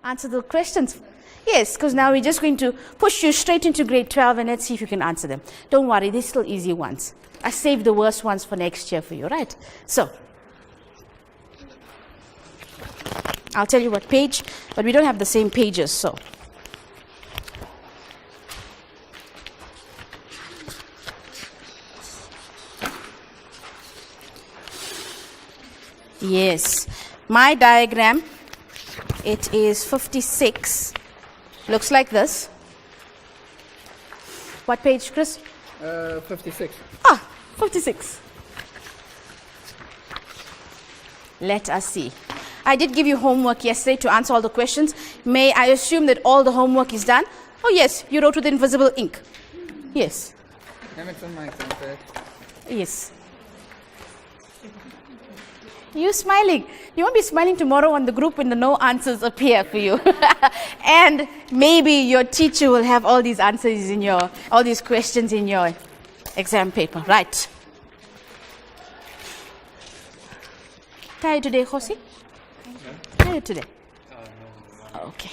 Answer the questions. Yes, because now we're just going to push you straight into grade 12 and let's see if you can answer them. Don't worry, they're still easy ones. I saved the worst ones for next year for you, right? So, I'll tell you what page, but we don't have the same pages, so. Yes, my diagram, it is 56, looks like this. What page, Chris? 56. 56. Let us see. I did give you homework yesterday to answer all the questions. May I assume that all the homework is done? Oh yes, you wrote with invisible ink. Yes. It's on my exam pad. Yes. You smiling. You won't be smiling tomorrow on the group when the no answers appear for you. And maybe your teacher will have all these answers in your, all these questions in your exam paper. Right. Tired today, Josi? Tired today? No. Okay.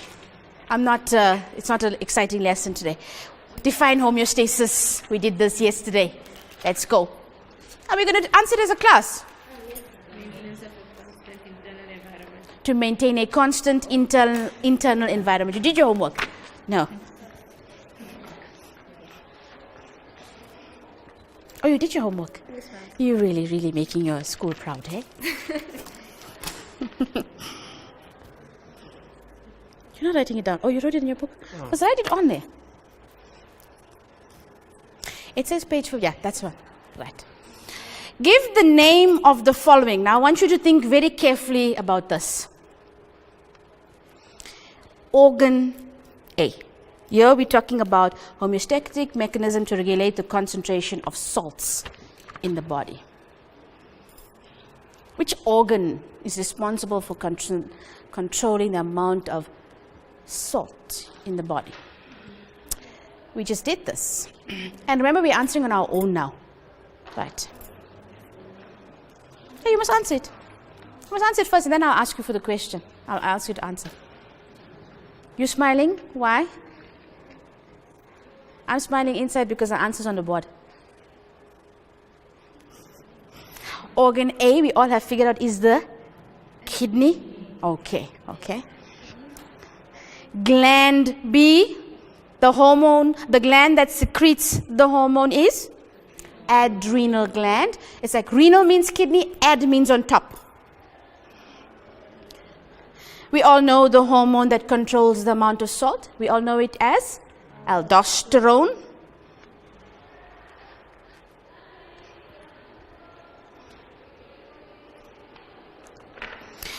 I'm not, it's not an exciting lesson today. Define homeostasis. We did this yesterday. Let's go. Are we going to answer it as a class? To maintain a constant internal environment. You did your homework? No. Oh, you did your homework? Yes, ma'am. You're really, really making your school proud, eh? You're not writing it down. Oh, you wrote it in your book? No. Let's write it on there. It says page 4. Yeah, that's one. Right. Give the name of the following. Now, I want you to think very carefully about this. Organ A. Here we're talking about homeostatic mechanism to regulate the concentration of salts in the body. Which organ is responsible for controlling the amount of salt in the body? We just did this. And remember, we're answering on our own now. Right. Yeah, you must answer it. You must answer it first, and then I'll ask you for the question. I'll ask you to answer. You smiling? Why? I'm smiling inside because the answer's on the board. Organ A, we all have figured out, is the kidney. Okay, okay. Gland B, the hormone, the gland that secretes the hormone is adrenal gland. It's like renal means kidney, ad means on top. We all know the hormone that controls the amount of salt. We all know it as aldosterone.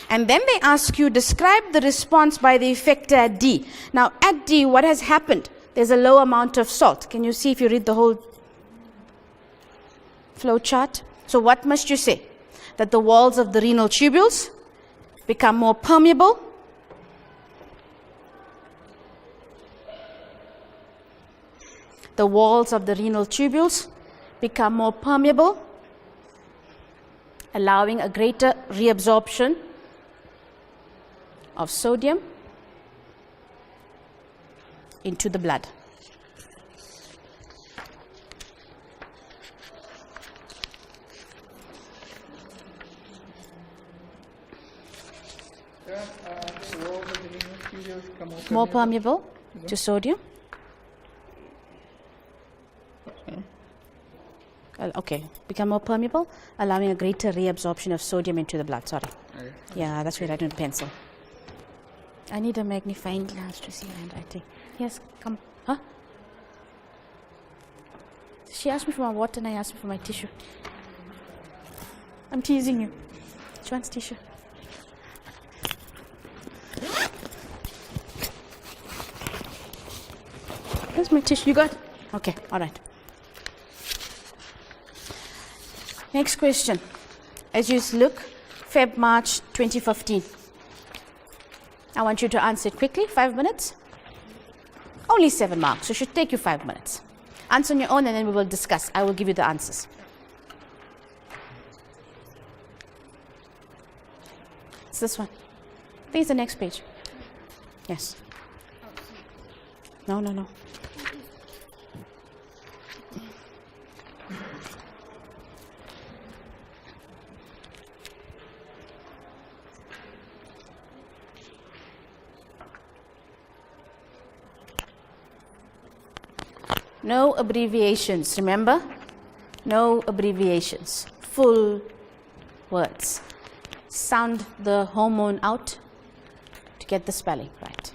And then they ask you, describe the response by the effector at D. Now, at D, what has happened? There's a low amount of salt. Can you see if you read the whole flow chart? So what must you say? That the walls of the renal tubules become more permeable. The walls of the renal tubules become more permeable, allowing a greater reabsorption of sodium into the blood. More permeable to sodium. Okay, become more permeable, allowing a greater reabsorption of sodium into the blood. Sorry. Okay. Yeah, that's why I write with pencil. I need a magnifying glass to see handwriting. Yes, come. Huh? She asked me for my water and I asked her for my tissue. I'm teasing you. She wants tissue. Where's my tissue? You got it? Okay, all right. Next question. As you look, Feb, March 2015. I want you to answer it quickly, 5 minutes. Only 7 marks, so it should take you 5 minutes. Answer on your own and then we will discuss. I will give you the answers. It's this one. I think it's the next page. Yes. No, no, no. No abbreviations, remember? No abbreviations. Full words. Sound the hormone out to get the spelling right.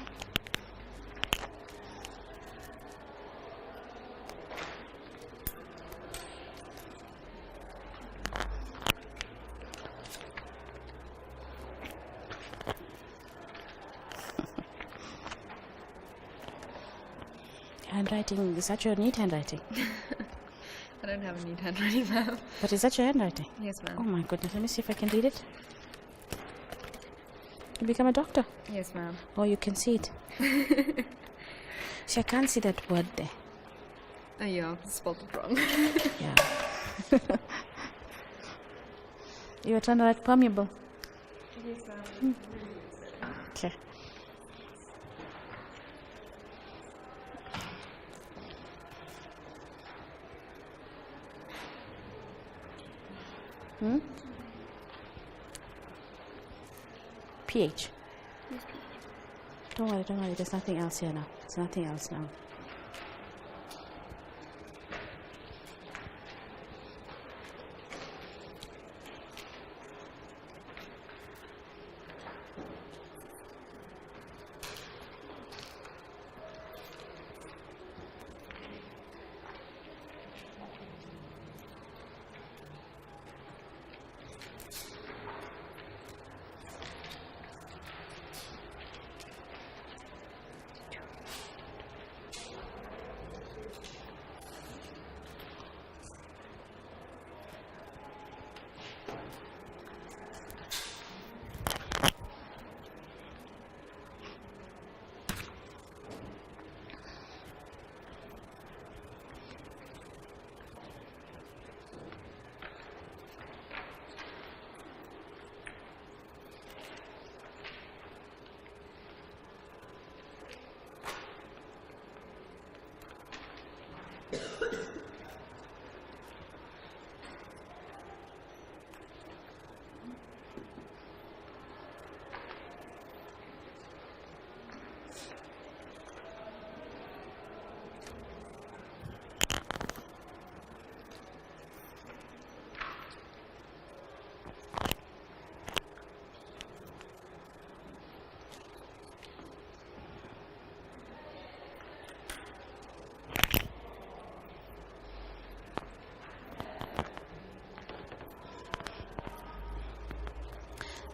Handwriting, is that your neat handwriting? I don't have a neat handwriting, ma'am. But is that your handwriting? Yes, ma'am. Oh my goodness, let me see if I can read it. You become a doctor. Yes, ma'am. Oh, you can see it. See, I can't see that word there. Oh, yeah, I spelled it wrong. Yeah. You were trying to write permeable. Yes, ma'am. Okay. pH. Don't worry, there's nothing else here now. There's nothing else now.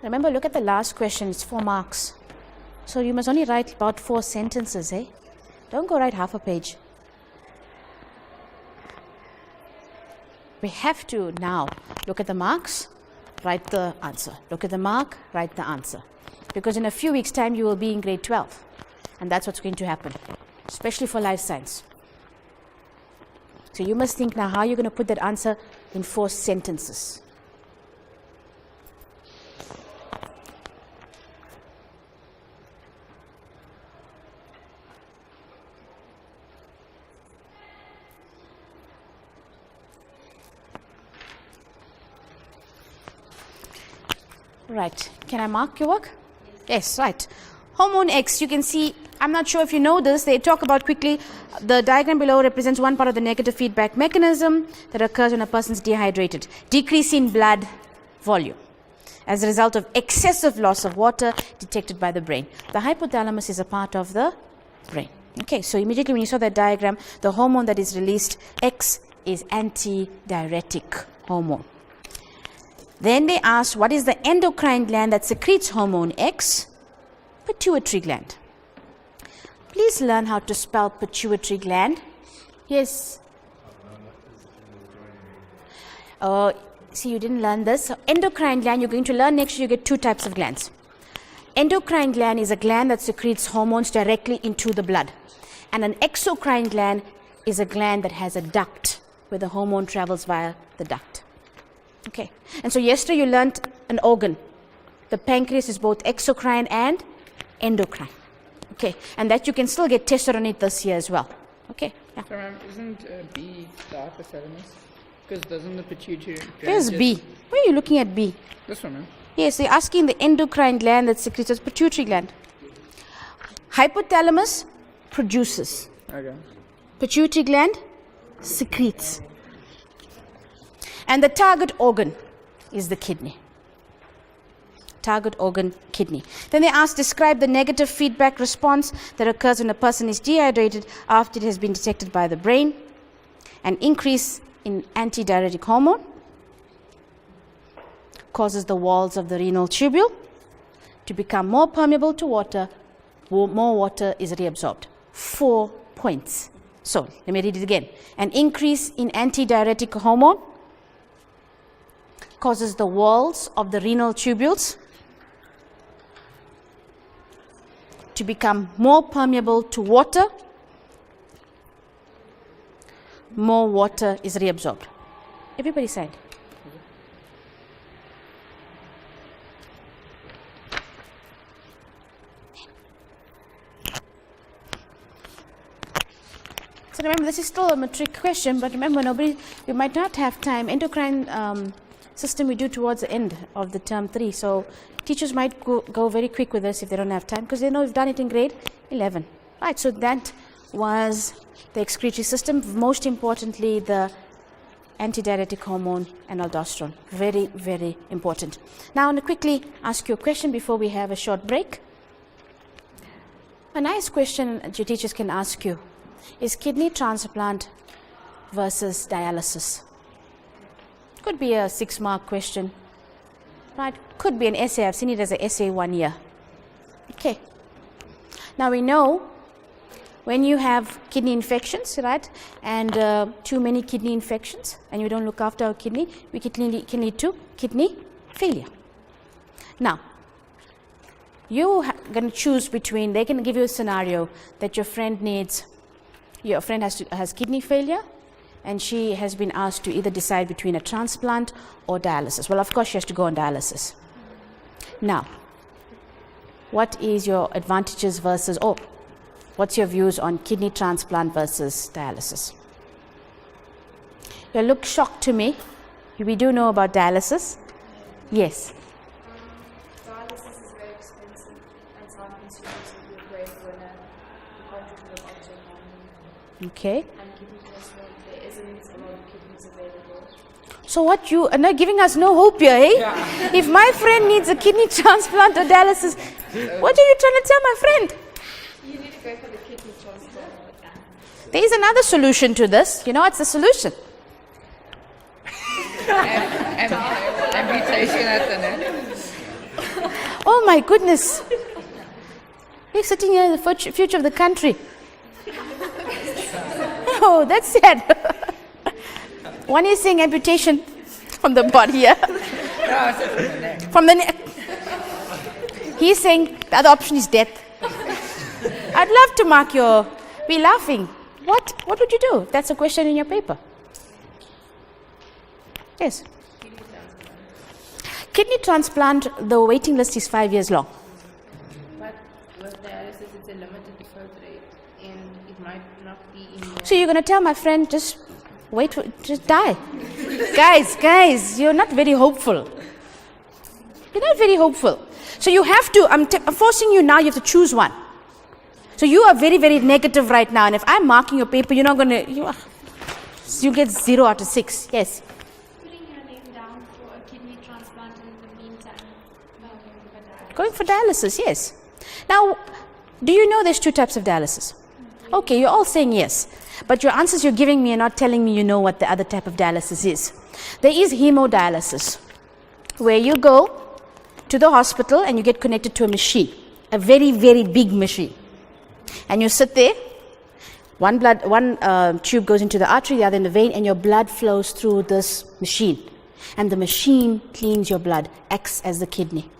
Remember, look at the last question, it's 4 marks. So you must only write about 4 sentences, eh? Don't go write half a page. We have to now look at the marks, write the answer. Look at the mark, write the answer. Because in a few weeks' time, you will be in grade 12. And that's what's going to happen, especially for life science. So you must think now how you're going to put that answer in 4 sentences. Right. Can I mark your work? Yes, right. Hormone X, you can see, I'm not sure if you know this, they talk about quickly, the diagram below represents one part of the negative feedback mechanism that occurs when a person's dehydrated. Decrease in blood volume as a result of excessive loss of water detected by the brain. The hypothalamus is a part of the brain. Okay, so immediately when you saw that diagram, the hormone that is released, X, is antidiuretic hormone. Then they asked, what is the endocrine gland that secretes hormone X? Pituitary gland. Please learn how to spell pituitary gland. Yes. See, you didn't learn this. So endocrine gland, you're going to learn next year, you get 2 types of glands. Endocrine gland is a gland that secretes hormones directly into the blood. And an exocrine gland is a gland that has a duct where the hormone travels via the duct. Okay, and so yesterday you learned an organ. The pancreas is both exocrine and endocrine. Okay, and that you can still get tested on it this year as well. Okay, yeah. So, ma'am, isn't B the hypothalamus? Because doesn't the pituitary gland Where's just- B? Where are you looking at B? This one, ma'am. Yes, they're asking the endocrine gland that secretes the pituitary gland. Hypothalamus produces. Okay. Pituitary gland secretes. And the target organ is the kidney. Target organ, kidney. Then they ask, describe the negative feedback response that occurs when a person is dehydrated after it has been detected by the brain. An increase in antidiuretic hormone causes the walls of the renal tubule to become more permeable to water. More water is reabsorbed. 4 points. So, let me read it again. An increase in antidiuretic hormone causes the walls of the renal tubules to become more permeable to water. More water is reabsorbed. Everybody signed. So remember, this is still a matric question, but remember, we might not have time. Endocrine system we do towards the end of the term 3, so teachers might go very quick with this if they don't have time, because they know we've done it in grade 11. Right, so that was the excretory system, most importantly the antidiuretic hormone and aldosterone. Very, very important. Now I want to quickly ask you a question before we have a short break. A nice question that your teachers can ask you is kidney transplant versus dialysis. Could be a 6-mark question, right? Could be an essay. I've seen it as an essay 1 year. Okay. Now we know when you have kidney infections, right, and too many kidney infections, and you don't look after our kidney, we can lead to kidney failure. Now, you're going to choose between, they can give you a scenario that your friend has kidney failure, and she has been asked to either decide between a transplant or dialysis. Well, of course, she has to go on dialysis. Now, what is your advantages versus, what's your views on kidney transplant versus dialysis? You look shocked to me. We do know about dialysis. Yes. Dialysis is very expensive and time consuming, so it would be great when a contributor object Okay. and kidney transplant, there isn't a lot of kidneys available. So what you are not giving us no hope here, eh? Yeah. If my friend needs a kidney transplant or dialysis, what are you trying to tell my friend? You need to go for the kidney transplant. There is another solution to this. You know what's the solution? Amputation at the neck. Oh my goodness. We're sitting here in the future of the country. Oh, that's sad. One is saying amputation from the body, yeah? No, I said from the neck. From the neck. He's saying the other option is death. I'd love to mark your... We're laughing. What would you do if that's a question in your paper? Yes. Kidney transplant, the waiting list is 5 years long. But with dialysis, it's a limited birth rate, and it might not be in your... So you're going to tell my friend, just die. Guys, you're not very hopeful. You're not very hopeful. So you have to, I'm forcing you now, you have to choose one. So you are very, very negative right now, and if I'm marking your paper, you're not going to, you get 0 out of 6. Yes. Putting your name down for a kidney transplant and in the meantime, Going for dialysis, yes. Now, do you know there's 2 types of dialysis? Okay, you're all saying yes. But your answers you're giving me are not telling me you know what the other type of dialysis is. There is hemodialysis, where you go to the hospital and you get connected to a machine, a very, very big machine. And you sit there, one tube goes into the artery, the other in the vein, and your blood flows through this machine. And the machine cleans your blood, acts as the kidney.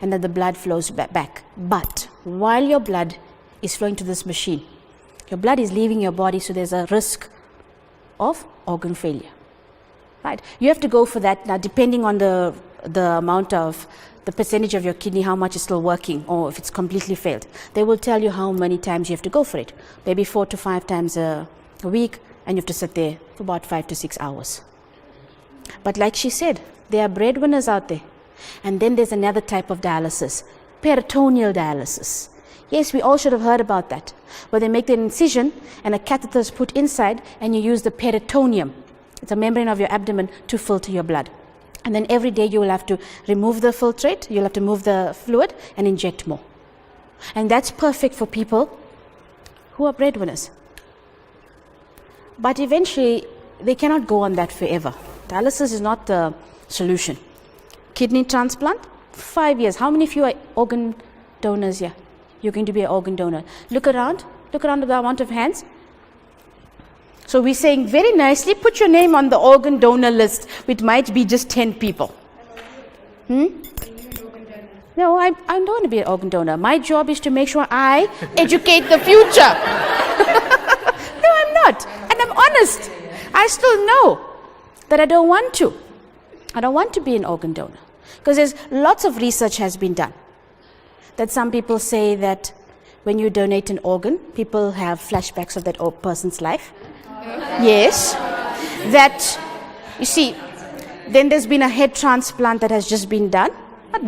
And then the blood flows back. But while your blood is flowing to this machine, your blood is leaving your body, so there's a risk of organ failure. Right? You have to go for that now, depending on the amount of the percentage of your kidney, how much is still working, or if it's completely failed. They will tell you how many times you have to go for it. Maybe 4 to 5 times a week, and you have to sit there for about 5 to 6 hours. But like she said, there are breadwinners out there. And then there's another type of dialysis, peritoneal dialysis. Yes, we all should have heard about that, where they make the incision and a catheter is put inside and you use the peritoneum. It's a membrane of your abdomen to filter your blood. And then every day you will have to remove the filtrate, you'll have to move the fluid and inject more. And that's perfect for people who are breadwinners. But eventually, they cannot go on that forever. Dialysis is not the solution. Kidney transplant, 5 years. How many of you are organ donors here? You're going to be an organ donor. Look around at the amount of hands. So we're saying very nicely, put your name on the organ donor list, which might be just 10 people. No, I don't want to be an organ donor. My job is to make sure I educate the future. No, I'm not. And I'm honest. I still know that I don't want to. I don't want to be an organ donor. Because there's lots of research has been done. That some people say that when you donate an organ, people have flashbacks of that person's life. Yes. That, you see, then there's been a head transplant that has just been done,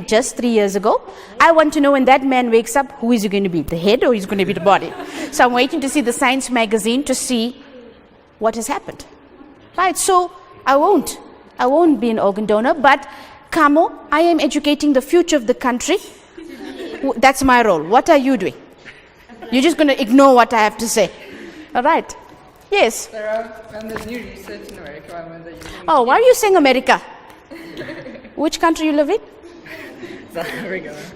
just 3 years ago. I want to know when that man wakes up, who is he going to be, the head or is going to be the body? So I'm waiting to see the Science magazine to see what has happened. Right, so I won't be an organ donor, but Kamo, I am educating the future of the country. That's my role. What are you doing? You're just going to ignore what I have to say. All right. Yes. There's new research in America. Oh, why are you saying America? Which country you live in?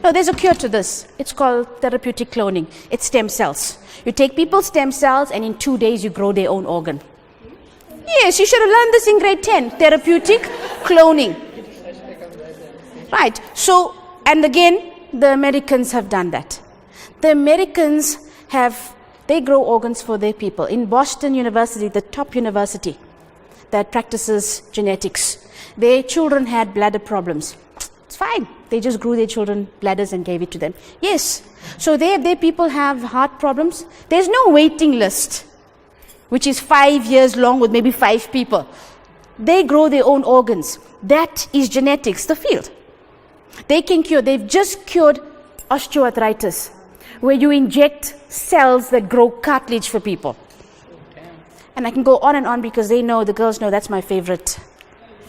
No, there's a cure to this. It's called therapeutic cloning. It's stem cells. You take people's stem cells and in 2 days you grow their own organ. Yes, you should have learned this in grade 10. Therapeutic cloning. Right. So, and again, the Americans have done that. The Americans they grow organs for their people. In Boston University, the top university that practices genetics, their children had bladder problems. It's fine. They just grew their children bladders and gave it to them. Yes. So their people have heart problems. There's no waiting list, which is 5 years long with maybe 5 people. They grow their own organs. That is genetics, the field. They can cure. They've just cured osteoarthritis, where you inject cells that grow cartilage for people. And I can go on and on because the girls know that's my favorite.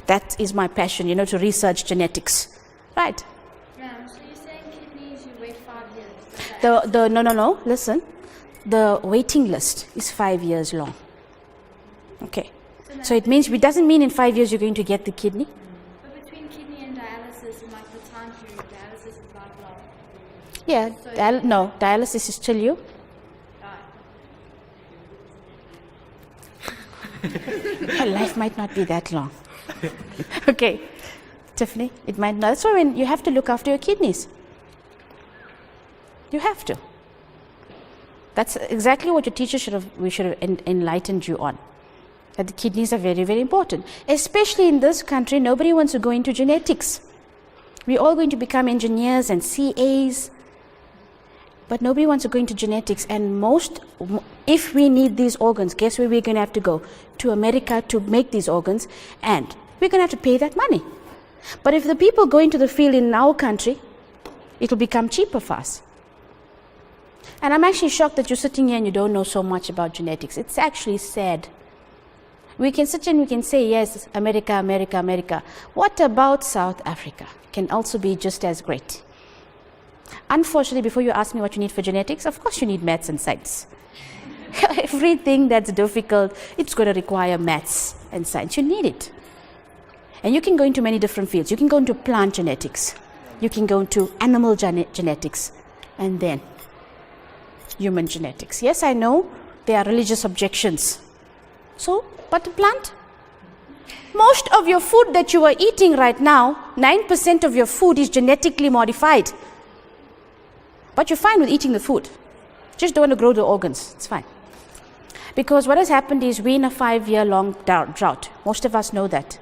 That is my passion, to research genetics. Right. So you're saying kidneys, you wait 5 years? No, listen. The waiting list is 5 years long. Okay. So it doesn't mean in 5 years you're going to get the kidney. But between kidney and dialysis, like the time period, dialysis is lifelong. Yeah, dialysis is till you. Your life might not be that long. Okay, Tiffany, it might not. That's why you have to look after your kidneys. You have to. That's exactly what your teacher should have enlightened you on. That the kidneys are very, very important. Especially in this country, nobody wants to go into genetics. We're all going to become engineers and CAs. But nobody wants to go into genetics, and if we need these organs, guess where we're going to have to go? To America to make these organs, and we're going to have to pay that money. But if the people go into the field in our country, it will become cheaper for us. And I'm actually shocked that you're sitting here and you don't know so much about genetics. It's actually sad. We can sit here and we can say, yes, America, America, America. What about South Africa? Can also be just as great. Unfortunately, before you ask me what you need for genetics, of course you need maths and science. Everything that's difficult, it's going to require maths and science. You need it. And you can go into many different fields. You can go into plant genetics. You can go into animal genetics. And then human genetics. Yes, I know there are religious objections. So, but the plant? Most of your food that you are eating right now, 9% of your food is genetically modified. But you're fine with eating the food. Just don't want to grow the organs. It's fine. Because what has happened is we're in a 5-year-long drought. Most of us know that.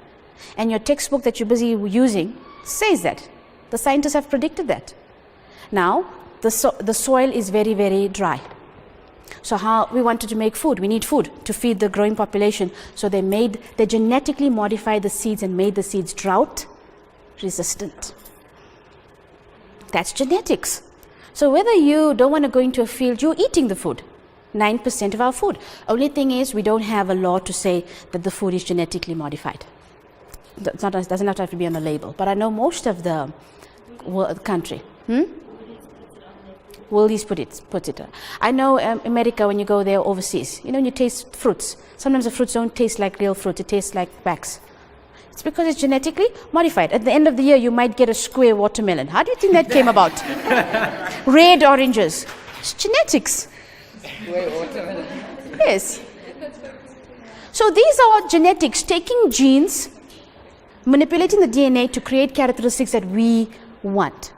And your textbook that you're busy using says that. The scientists have predicted that. Now, the soil is very, very dry. So how we wanted to make food, we need food to feed the growing population. So they genetically modified the seeds and made the seeds drought resistant. That's genetics. So whether you don't want to go into a field, you're eating the food. 9% of our food. Only thing is, we don't have a law to say that the food is genetically modified. It doesn't have to be on a label. But I know most of the country. Woolies puts it. I know America, when you go there overseas, when you taste fruits, sometimes the fruits don't taste like real fruit, it tastes like wax. It's because it's genetically modified. At the end of the year, you might get a square watermelon. How do you think that came about? Red oranges. It's genetics. Yes. So these are genetics, taking genes, manipulating the DNA to create characteristics that we want.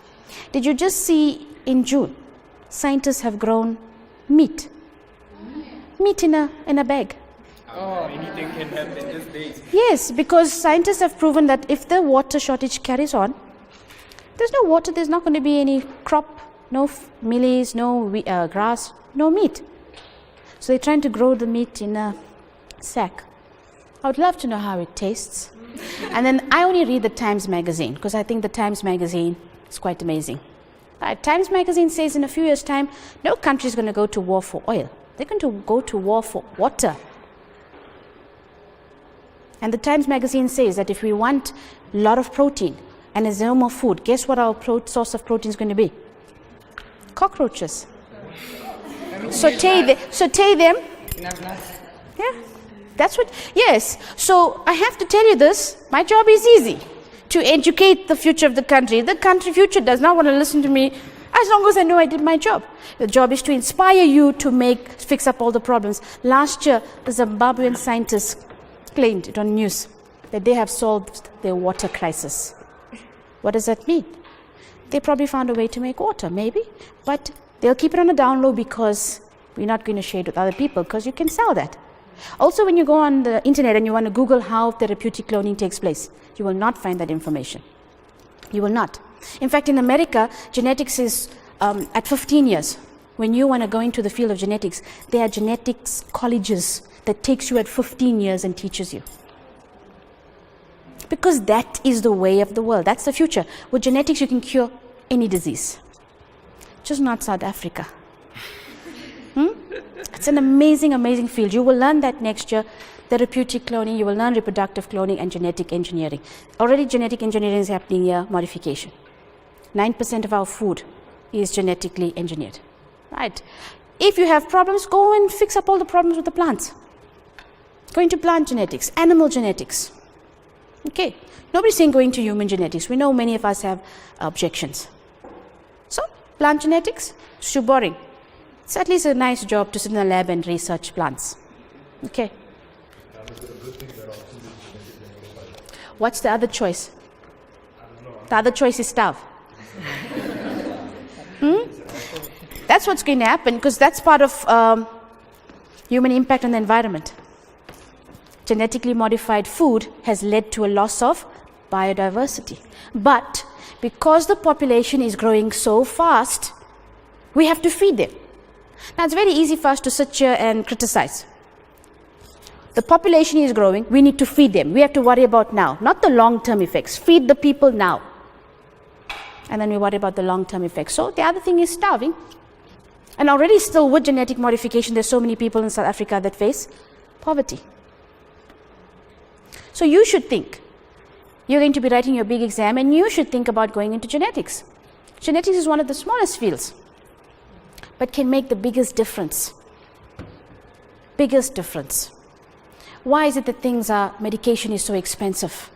Did you just see in June, scientists have grown meat? Meat in a bag. Oh, anything can happen these days. Yes, because scientists have proven that if the water shortage carries on, there's no water, there's not going to be any crop, no mealies, no grass, no meat. So they're trying to grow the meat in a sack. I would love to know how it tastes. And then I only read the Times magazine because I think the Times magazine is quite amazing. Times magazine says in a few years' time, no country is going to go to war for oil. They're going to go to war for water. And the Times magazine says that if we want a lot of protein and there's no more food, guess what our source of protein is going to be? Cockroaches. Saute them. Yeah, that's what. Yes. So I have to tell you this. My job is easy, to educate the future of the country. The country future does not want to listen to me as long as I know I did my job. The job is to inspire you to fix up all the problems. Last year, the Zimbabwean scientists claimed it on news that they have solved their water crisis. What does that mean? They probably found a way to make water, maybe, but they'll keep it on the down low because we're not going to share it with other people because you can sell that. Also, when you go on the internet and you want to Google how therapeutic cloning takes place, you will not find that information. You will not. In fact, in America, genetics is at 15 years. When you want to go into the field of genetics, there are genetics colleges that takes you at 15 years and teaches you. Because that is the way of the world. That's the future. With genetics, you can cure any disease. Just not South Africa. It's an amazing, amazing field. You will learn that next year. Therapeutic cloning, you will learn reproductive cloning and genetic engineering. Already genetic engineering is happening here, modification. 9% of our food is genetically engineered. Right? If you have problems, go and fix up all the problems with the plants. Go into plant genetics, animal genetics. Okay. Nobody's saying go into human genetics. We know many of us have objections. So, plant genetics, it's too boring. It's at least a nice job to sit in a lab and research plants. Okay. What's the other choice? The other choice is starve. That's what's going to happen because that's part of human impact on the environment. Genetically modified food has led to a loss of biodiversity. But because the population is growing so fast, we have to feed them. Now, it's very easy for us to sit here and criticize. The population is growing, we need to feed them. We have to worry about now, not the long-term effects. Feed the people now. And then we worry about the long-term effects. So the other thing is starving. And already still with genetic modification, there's so many people in South Africa that face poverty. So you should think, you're going to be writing your big exam and you should think about going into genetics. Genetics is one of the smallest fields, but can make the biggest difference. Biggest difference. Why is it that medication is so expensive?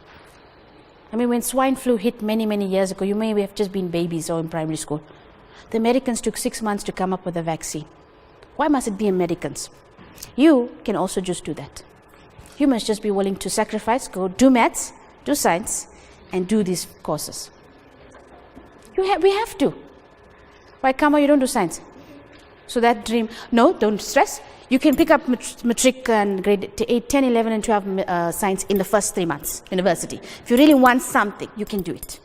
I mean, when swine flu hit many, many years ago, you may have just been babies or in primary school. The Americans took 6 months to come up with a vaccine. Why must it be Americans? You can also just do that. You must just be willing to sacrifice, go do maths, do science, and do these courses. We have to. Why, Kama, you don't do science? So that dream, no, don't stress. You can pick up matric and grade 8, 10, 11, and 12 science in the first 3 months, university. If you really want something, you can do it.